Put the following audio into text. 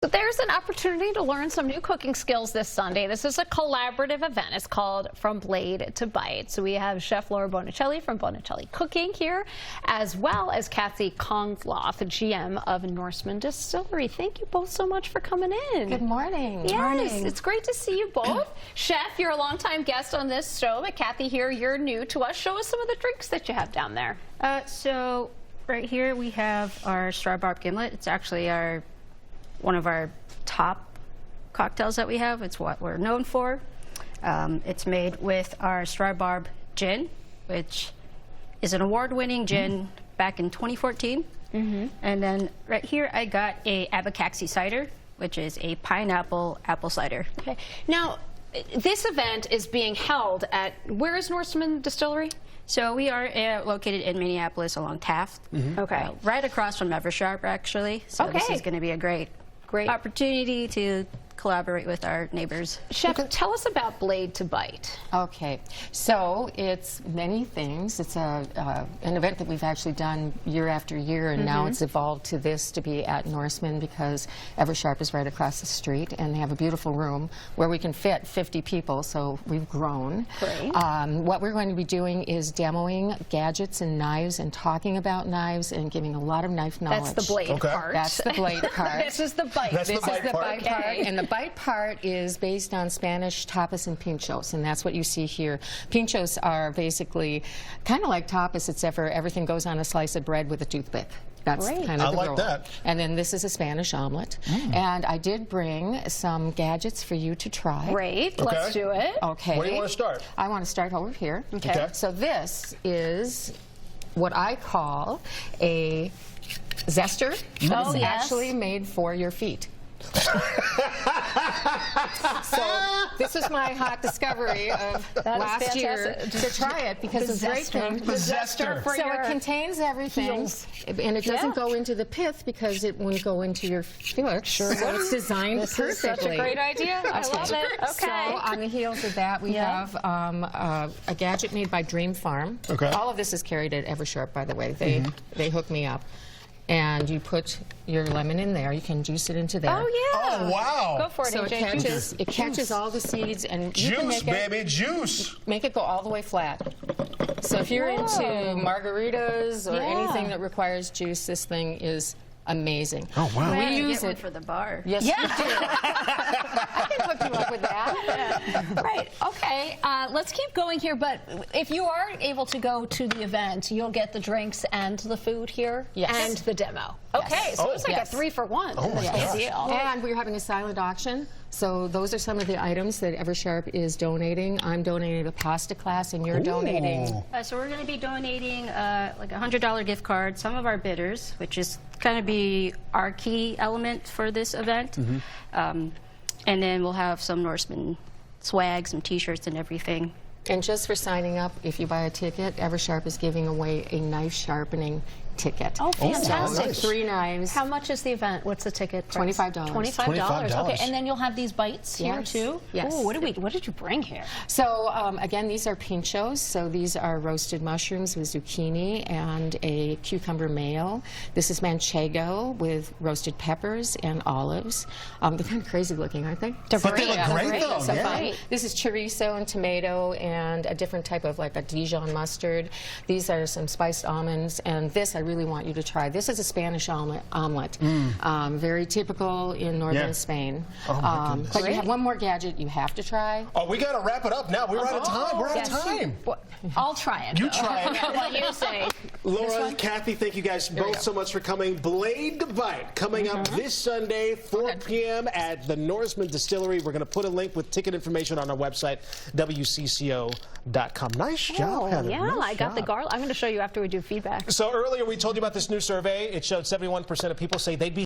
But there's an opportunity to learn some new cooking skills this Sunday. This is a collaborative event. It's called From Blade to Bite. So we have Chef Laura Bonicelli from Bonicelli Cooking here, as well as Cathy Kongloth, GM of Norseman Distillery. Thank you both so much for coming in. Good morning. Yes, morning. It's great to see you both. Chef, you're a longtime guest on this show, but Cathy here, you're new to us. Show us some of the drinks that you have down there. So right here we have our strawbarb gimlet. It's actually one of our top cocktails that we have. It's what we're known for. It's made with our strawbarb gin, which is an award-winning gin back in 2014. And then right here I got a Abacaxi cider, which is a pineapple apple cider. Okay. Now, this event is being held at, where is Norseman Distillery? So we are located in Minneapolis along Taft. Okay. Right across from Eversharp, actually. So this is going to be a great opportunity to collaborate with our neighbors. Chef, tell us about Blade to Bite. Okay, so it's many things. It's an event that we've actually done year after year, and now it's evolved to this to be at Norseman because Eversharp is right across the street, and they have a beautiful room where we can fit 50 people, so we've grown. Great. What we're going to be doing is demoing gadgets and knives and talking about knives and giving a lot of knife knowledge. That's the blade part. That's the blade part. This is the bite. That's This the is the bite part. bite part, and the bite part is based on Spanish tapas and pinchos, and that's what you see here. Pinchos are basically kind of like tapas, except for everything goes on a slice of bread with a toothpick. That's kind of the roll. that. And then this is a Spanish omelet. And I did bring some gadgets for you to try. Great. Let's do it. Okay. Where do you want to start? I want to start over here. Okay. So this is what I call a zester. Oh, It's yes. actually made for your feet. So this is my hot discovery of last year to try it because it's a great thing. The zester. for So your it contains everything, heels. and it doesn't go into the pith because it wouldn't go into your foot. Sure. So it's designed perfectly. Such a great idea. I love it. Okay. So on the heels of that, we have a gadget made by Dream Farm. Okay. All of this is carried at Eversharp, by the way. They hook me up. And you put your lemon in there. You can juice it into there. Oh, yeah. Oh, wow. Go for it, So AJ. it catches all the seeds, and you can Juice, baby, juice. make it go all the way flat. So if you're into margaritas or anything that requires juice, this thing is amazing. Oh, wow. We use it it for the bar. Yes, you do. I can hook you up with that. Right. Okay. Let's keep going here. But if you are able to go to the event, you'll get the drinks and the food here and the demo. Okay. So it's like a 3-for-1. Oh, my gosh. Deal. And we're having a silent auction. So those are some of the items that Eversharp is donating. I'm donating a pasta class, and you're donating. So we're going to be donating like a $100 gift card, some of our bitters, which is kind of be our key element for this event. And then we'll have some Norseman swag, some t-shirts and everything. And just for signing up, if you buy a ticket, Eversharp is giving away a knife sharpening ticket. Oh, fantastic. nice. 3 knives. How much is the event? What's the ticket price? $25. $25. Okay, and then you'll have these bites here too? Yes. Ooh, what did you bring here? So again, these are pinchos. So these are roasted mushrooms with zucchini and a cucumber mayo. This is manchego with roasted peppers and olives. They're kind of crazy looking, aren't they? But they look great, though. So Yeah. fun. This is chorizo and tomato and a different type of like a Dijon mustard. These are some spiced almonds, and this I really want you to try. This is a Spanish omelet. Very typical in northern Spain. Oh, my goodness. But you have one more gadget you have to try. Oh, we got to wrap it up now. We're out of time. We're out of time. I'll try it. You try it. What you say. Laura, Cathy, thank you guys both so much for coming. Blade to Bite coming up this Sunday, 4 p.m. at the Norseman Distillery. We're going to put a link with ticket information on our website, WCCO.com. Nice job, Heather. Yeah, nice I got the job. garlic. I'm going to show you after we do feedback. So earlier we told you about this new survey. It showed 71% of people say they'd be